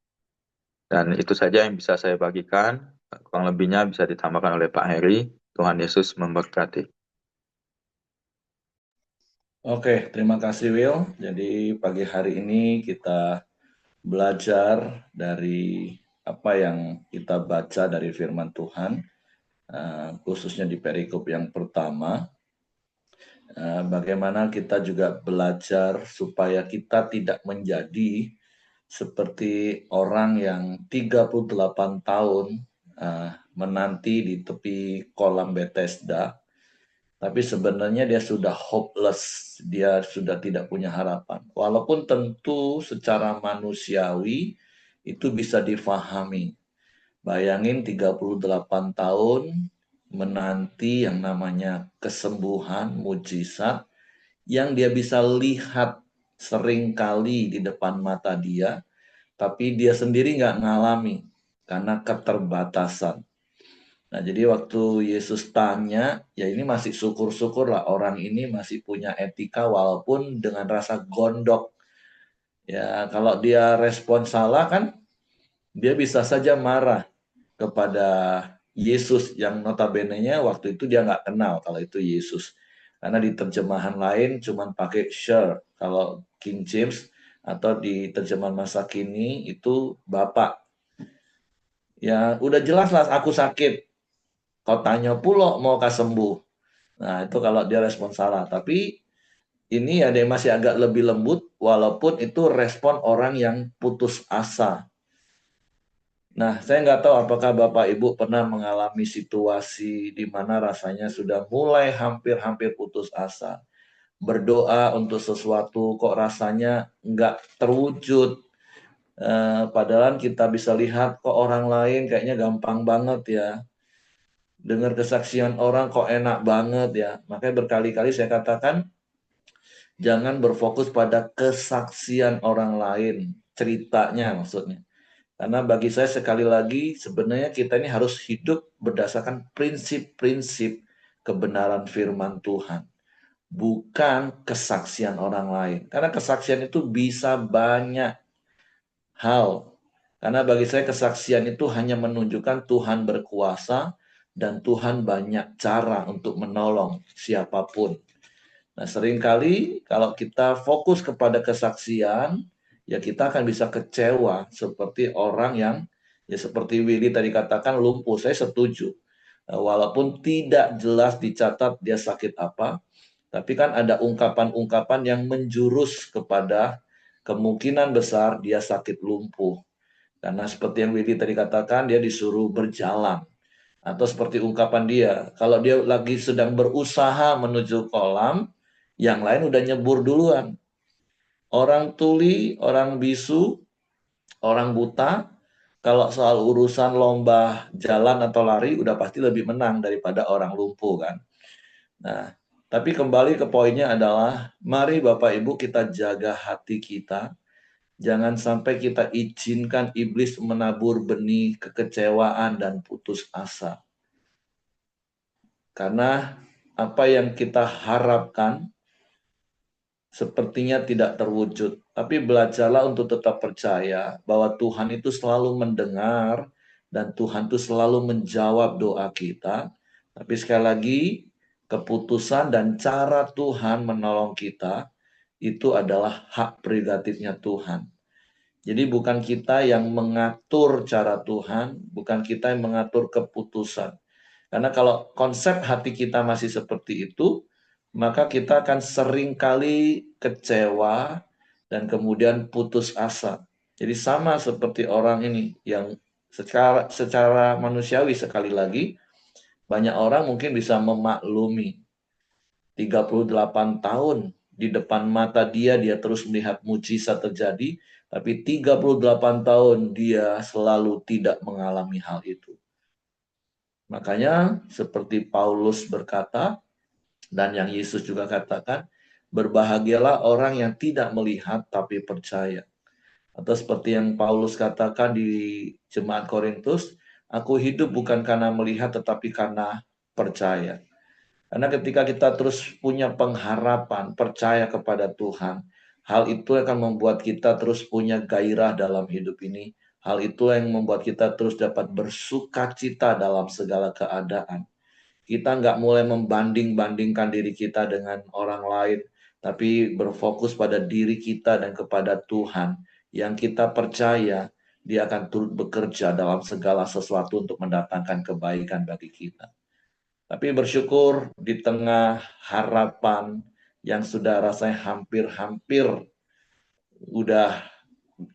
Dan itu saja yang bisa saya bagikan. Kurang lebihnya bisa ditambahkan oleh Pak Heri. Tuhan Yesus memberkati. Oke, terima kasih Will. Jadi pagi hari ini kita belajar dari apa yang kita baca dari firman Tuhan, khususnya di perikop yang pertama. Bagaimana kita juga belajar supaya kita tidak menjadi seperti orang yang 38 tahun menanti di tepi kolam Bethesda, tapi sebenarnya dia sudah hopeless, dia sudah tidak punya harapan. Walaupun tentu secara manusiawi itu bisa difahami. Bayangin 38 tahun menanti yang namanya kesembuhan, mujizat, yang dia bisa lihat seringkali di depan mata dia, tapi dia sendiri nggak ngalami karena keterbatasan. Nah, jadi waktu Yesus tanya, ya ini masih syukur-syukur lah orang ini masih punya etika walaupun dengan rasa gondok. Ya, kalau dia respon salah kan, dia bisa saja marah kepada Yesus yang notabene-nya waktu itu dia nggak kenal kalau itu Yesus. Karena di terjemahan lain cuma pakai sure. Kalau King James atau di terjemahan masa kini itu Bapak. Ya, udah jelas lah aku sakit. Kau tanya pula mau sembuh. Nah, itu kalau dia respon salah. Tapi ini ada yang masih agak lebih lembut, walaupun itu respon orang yang putus asa. Nah, saya nggak tahu apakah Bapak Ibu pernah mengalami situasi di mana rasanya sudah mulai hampir-hampir putus asa. Berdoa untuk sesuatu kok rasanya nggak terwujud. Padahal kita bisa lihat kok orang lain kayaknya gampang banget ya. Dengar kesaksian orang kok enak banget ya. Makanya berkali-kali saya katakan, jangan berfokus pada kesaksian orang lain, ceritanya maksudnya. Karena bagi saya sekali lagi sebenarnya kita ini harus hidup berdasarkan prinsip-prinsip kebenaran firman Tuhan. Bukan kesaksian orang lain. Karena kesaksian itu bisa banyak hal. Karena bagi saya kesaksian itu hanya menunjukkan Tuhan berkuasa dan Tuhan banyak cara untuk menolong siapapun. Nah, seringkali kalau kita fokus kepada kesaksian, ya kita akan bisa kecewa seperti orang yang, ya seperti Willy tadi katakan lumpuh. Saya setuju. Walaupun tidak jelas dicatat dia sakit apa, tapi kan ada ungkapan-ungkapan yang menjurus kepada kemungkinan besar dia sakit lumpuh. Karena seperti yang Willy tadi katakan, dia disuruh berjalan. Atau seperti ungkapan dia, kalau dia lagi sedang berusaha menuju kolam, yang lain udah nyebur duluan. Orang tuli, orang bisu, orang buta, kalau soal urusan lomba jalan atau lari, udah pasti lebih menang daripada orang lumpuh kan. Nah, tapi kembali ke poinnya adalah, mari Bapak Ibu kita jaga hati kita. Jangan sampai kita izinkan iblis menabur benih kekecewaan dan putus asa. Karena apa yang kita harapkan sepertinya tidak terwujud. Tapi belajarlah untuk tetap percaya bahwa Tuhan itu selalu mendengar dan Tuhan itu selalu menjawab doa kita. Tapi sekali lagi, keputusan dan cara Tuhan menolong kita itu adalah hak prerogatifnya Tuhan. Jadi bukan kita yang mengatur cara Tuhan, bukan kita yang mengatur keputusan. Karena kalau konsep hati kita masih seperti itu, maka kita akan seringkali kecewa dan kemudian putus asa. Jadi sama seperti orang ini yang secara manusiawi sekali lagi, banyak orang mungkin bisa memaklumi 38 tahun di depan mata dia terus melihat mujizat terjadi, tapi 38 tahun dia selalu tidak mengalami hal itu. Makanya seperti Paulus berkata, dan yang Yesus juga katakan, berbahagialah orang yang tidak melihat tapi percaya. Atau seperti yang Paulus katakan di jemaat Korintus, aku hidup bukan karena melihat tetapi karena percaya. Karena ketika kita terus punya pengharapan, percaya kepada Tuhan, hal itu akan membuat kita terus punya gairah dalam hidup ini. Hal itu yang membuat kita terus dapat bersukacita dalam segala keadaan. Kita nggak mulai membanding-bandingkan diri kita dengan orang lain, tapi berfokus pada diri kita dan kepada Tuhan. Yang kita percaya, dia akan turut bekerja dalam segala sesuatu untuk mendatangkan kebaikan bagi kita. Tapi bersyukur di tengah harapan yang sudah rasanya hampir-hampir udah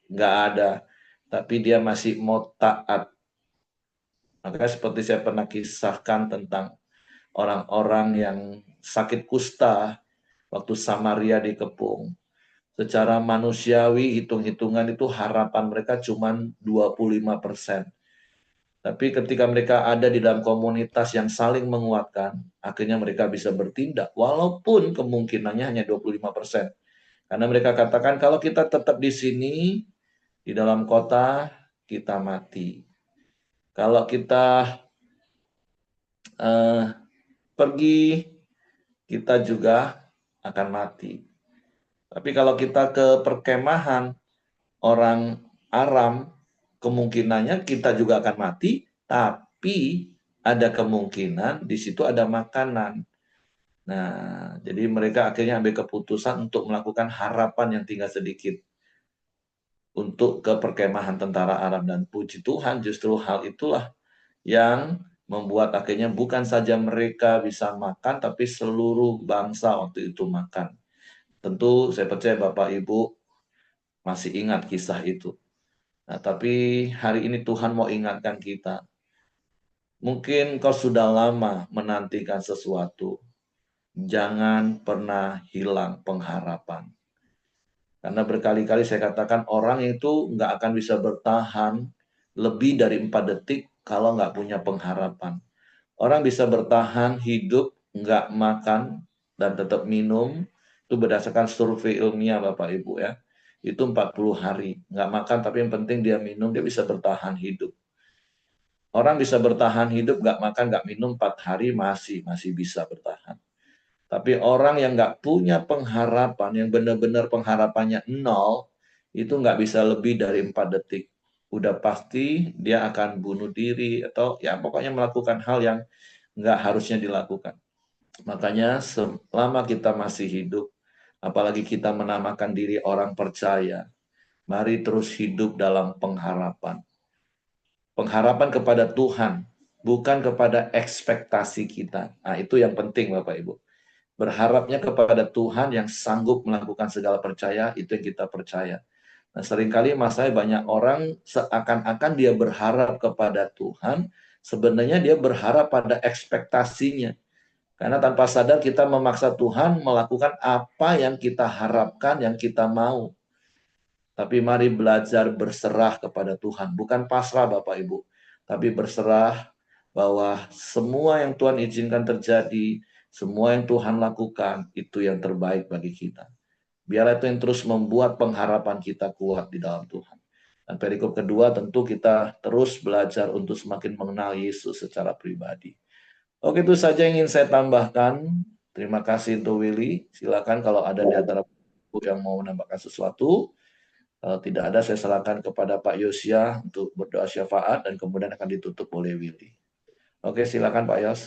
nggak ada, tapi dia masih mau taat. Maka seperti saya pernah kisahkan tentang orang-orang yang sakit kusta waktu Samaria dikepung. Secara manusiawi hitung-hitungan itu harapan mereka cuma 25%. Tapi ketika mereka ada di dalam komunitas yang saling menguatkan, akhirnya mereka bisa bertindak. Walaupun kemungkinannya hanya 25%. Karena mereka katakan kalau kita tetap di sini, di dalam kota, kita mati. Kalau kita eh, pergi, kita juga akan mati. Tapi kalau kita ke perkemahan orang Aram, kemungkinannya kita juga akan mati, tapi ada kemungkinan di situ ada makanan. Nah, jadi mereka akhirnya ambil keputusan untuk melakukan harapan yang tinggal sedikit. untuk ke perkemahan tentara Arab, dan puji Tuhan justru hal itulah yang membuat akhirnya bukan saja mereka bisa makan, tapi seluruh bangsa waktu itu makan. Tentu saya percaya Bapak Ibu masih ingat kisah itu. Nah, tapi hari ini Tuhan mau ingatkan kita. Mungkin kau sudah lama menantikan sesuatu. Jangan pernah hilang pengharapan. Karena berkali-kali saya katakan orang itu nggak akan bisa bertahan lebih dari 4 detik kalau nggak punya pengharapan. Orang bisa bertahan hidup, nggak makan, dan tetap minum. Itu berdasarkan survei ilmiah Bapak Ibu ya. Itu 40 hari. Nggak makan tapi yang penting dia minum, dia bisa bertahan hidup. Orang bisa bertahan hidup, nggak makan, nggak minum 4 hari masih bisa bertahan. Tapi orang yang nggak punya pengharapan, yang benar-benar pengharapannya nol, itu nggak bisa lebih dari 4 detik. Udah pasti dia akan bunuh diri atau ya pokoknya melakukan hal yang nggak harusnya dilakukan. Makanya selama kita masih hidup, apalagi kita menamakan diri orang percaya, mari terus hidup dalam pengharapan. Pengharapan kepada Tuhan, bukan kepada ekspektasi kita. Nah, itu yang penting Bapak Ibu. Berharapnya kepada Tuhan yang sanggup melakukan segala percaya, itu yang kita percaya. Nah, seringkali masalahnya banyak orang seakan-akan dia berharap kepada Tuhan, sebenarnya dia berharap pada ekspektasinya. Karena tanpa sadar kita memaksa Tuhan melakukan apa yang kita harapkan, yang kita mau. Tapi mari belajar berserah kepada Tuhan. Bukan pasrah Bapak Ibu. Tapi berserah bahwa semua yang Tuhan izinkan terjadi, semua yang Tuhan lakukan, itu yang terbaik bagi kita. Biarlah itu yang terus membuat pengharapan kita kuat di dalam Tuhan. Dan perikop kedua tentu kita terus belajar untuk semakin mengenal Yesus secara pribadi. Oke, itu saja yang ingin saya tambahkan. Terima kasih untuk Willy. Silakan kalau ada di antara ibu yang mau menambahkan sesuatu. Kalau tidak ada, saya serahkan kepada Pak Yosia untuk berdoa syafaat dan kemudian akan ditutup oleh Willy. Oke, silakan Pak Yos.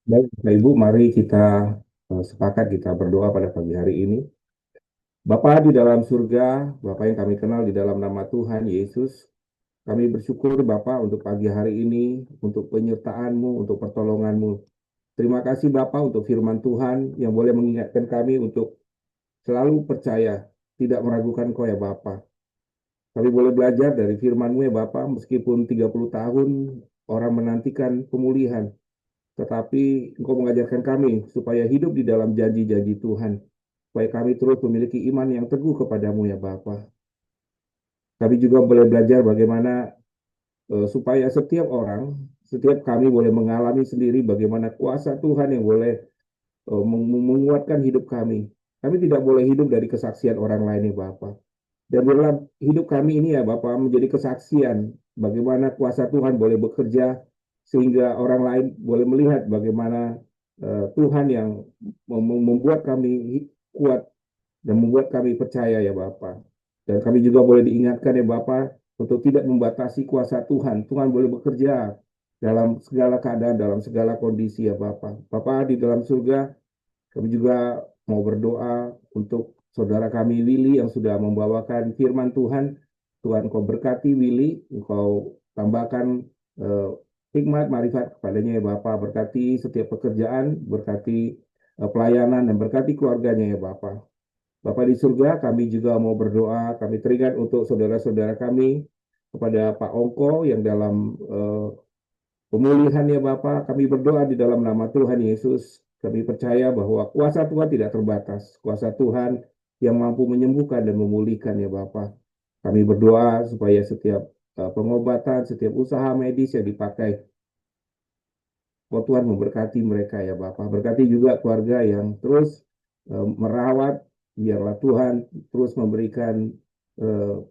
Baik, Bapak Ibu, mari kita sepakat kita berdoa pada pagi hari ini. Bapa di dalam surga, Bapa yang kami kenal di dalam nama Tuhan Yesus, kami bersyukur Bapa untuk pagi hari ini, untuk penyertaan-Mu, untuk pertolongan-Mu. Terima kasih Bapa untuk firman Tuhan yang boleh mengingatkan kami untuk selalu percaya, tidak meragukan Kau ya Bapa. Kami boleh belajar dari firman-Mu ya Bapa, meskipun 30 tahun orang menantikan pemulihan, tetapi Engkau mengajarkan kami supaya hidup di dalam janji-janji Tuhan, supaya kami terus memiliki iman yang teguh kepadamu ya Bapa. Kami juga boleh belajar bagaimana supaya setiap orang, setiap kami boleh mengalami sendiri bagaimana kuasa Tuhan yang boleh menguatkan hidup kami. Kami tidak boleh hidup dari kesaksian orang lain ya Bapa. Dan dalam hidup kami ini ya Bapak menjadi kesaksian bagaimana kuasa Tuhan boleh bekerja sehingga orang lain boleh melihat bagaimana Tuhan yang membuat kami kuat dan membuat kami percaya ya Bapak. Dan kami juga boleh diingatkan ya Bapak untuk tidak membatasi kuasa Tuhan. Tuhan boleh bekerja dalam segala keadaan, dalam segala kondisi ya Bapak. Bapak di dalam surga, kami juga mau berdoa untuk saudara kami Willy yang sudah membawakan firman Tuhan. Tuhan Kau berkati Willy, Engkau tambahkan hikmat, marifat kepadanya ya Bapak. Berkati setiap pekerjaan, berkati pelayanan, dan berkati keluarganya ya Bapak. Bapak di surga, kami juga mau berdoa, kami teringat untuk saudara-saudara kami, kepada Pak Ongko yang dalam pemulihan ya Bapak, kami berdoa di dalam nama Tuhan Yesus. Kami percaya bahwa kuasa Tuhan tidak terbatas. Kuasa Tuhan yang mampu menyembuhkan dan memulihkan ya Bapak. Kami berdoa supaya setiap pengobatan, setiap usaha medis yang dipakai, Tuhan memberkati mereka ya Bapak. Berkati juga keluarga yang terus merawat, biarlah Tuhan terus memberikan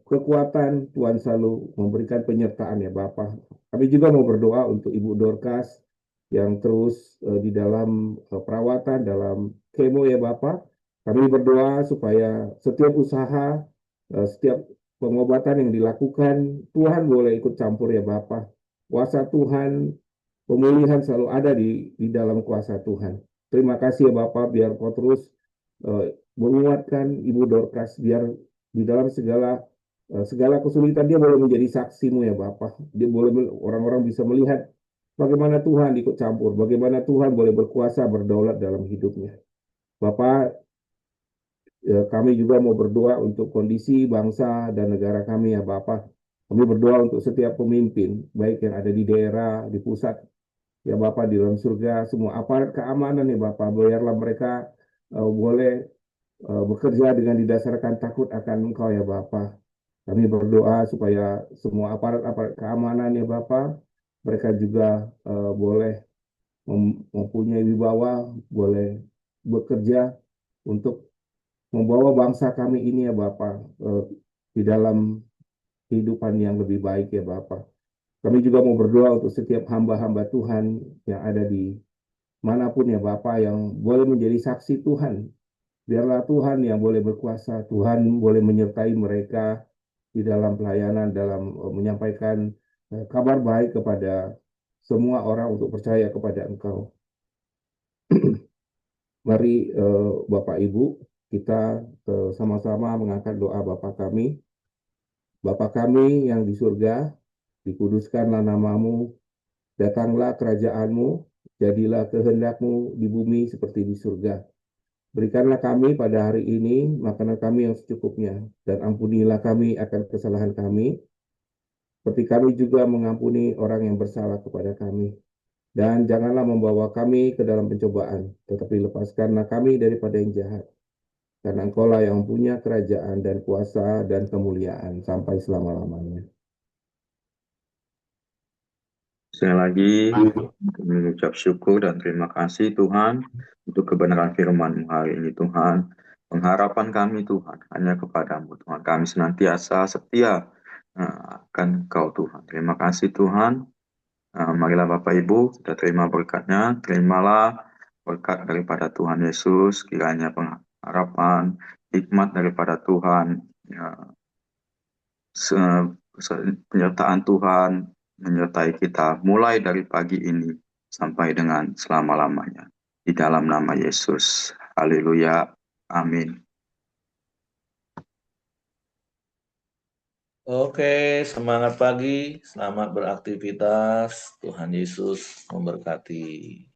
kekuatan, Tuhan selalu memberikan penyertaan ya Bapak. Kami juga mau berdoa untuk Ibu Dorcas yang terus di dalam perawatan, dalam kemo ya Bapak. Kami berdoa supaya setiap usaha, setiap pengobatan yang dilakukan, Tuhan boleh ikut campur ya Bapak. Kuasa Tuhan, pemulihan selalu ada di dalam kuasa Tuhan. Terima kasih ya Bapak, biar Kau terus menguatkan Ibu Dorcas, biar di dalam segala segala kesulitan dia boleh menjadi saksimu ya Bapa. Dia boleh orang-orang bisa melihat bagaimana Tuhan ikut campur, bagaimana Tuhan boleh berkuasa berdaulat dalam hidupnya. Bapak, kami juga mau berdoa untuk kondisi bangsa dan negara kami ya Bapak. Kami berdoa untuk setiap pemimpin, baik yang ada di daerah, di pusat, ya Bapak di dalam surga, semua aparat keamanan ya Bapak, biarlah mereka boleh bekerja dengan didasarkan takut akan Engkau ya Bapak. Kami berdoa supaya semua aparat-aparat keamanan ya Bapak, mereka juga boleh mempunyai wibawa, boleh bekerja untuk membawa bangsa kami ini ya Bapak di dalam kehidupan yang lebih baik ya Bapak. Kami juga mau berdoa untuk setiap hamba-hamba Tuhan yang ada di manapun ya Bapak yang boleh menjadi saksi Tuhan. Biarlah Tuhan yang boleh berkuasa, Tuhan boleh menyertai mereka di dalam pelayanan, dalam menyampaikan kabar baik kepada semua orang untuk percaya kepada Engkau. Mari Bapak Ibu, kita sama-sama mengangkat doa Bapa kami yang di surga, dikuduskanlah namamu, datanglah kerajaanmu, jadilah kehendakmu di bumi seperti di surga. Berikanlah kami pada hari ini makanan kami yang secukupnya, dan ampunilah kami akan kesalahan kami, seperti kami juga mengampuni orang yang bersalah kepada kami. Dan janganlah membawa kami ke dalam pencobaan, tetapi lepaskanlah kami daripada yang jahat. Karena Engkaulah yang punya kerajaan dan kuasa dan kemuliaan sampai selama-lamanya. Sekali lagi, kami mengucap syukur dan terima kasih Tuhan untuk kebenaran firman-Mu hari ini Tuhan. Pengharapan kami Tuhan hanya kepadamu Tuhan. Kami senantiasa setia akan Engkau Tuhan. Terima kasih Tuhan. Marilah Bapak Ibu kita terima berkatnya. Terimalah berkat daripada Tuhan Yesus. Kiranya pengharapan, hikmat daripada Tuhan, penyertaan Tuhan menyertai kita mulai dari pagi ini sampai dengan selama-lamanya. Di dalam nama Yesus. Haleluya. Amin. Oke, semangat pagi, selamat beraktivitas. Tuhan Yesus memberkati.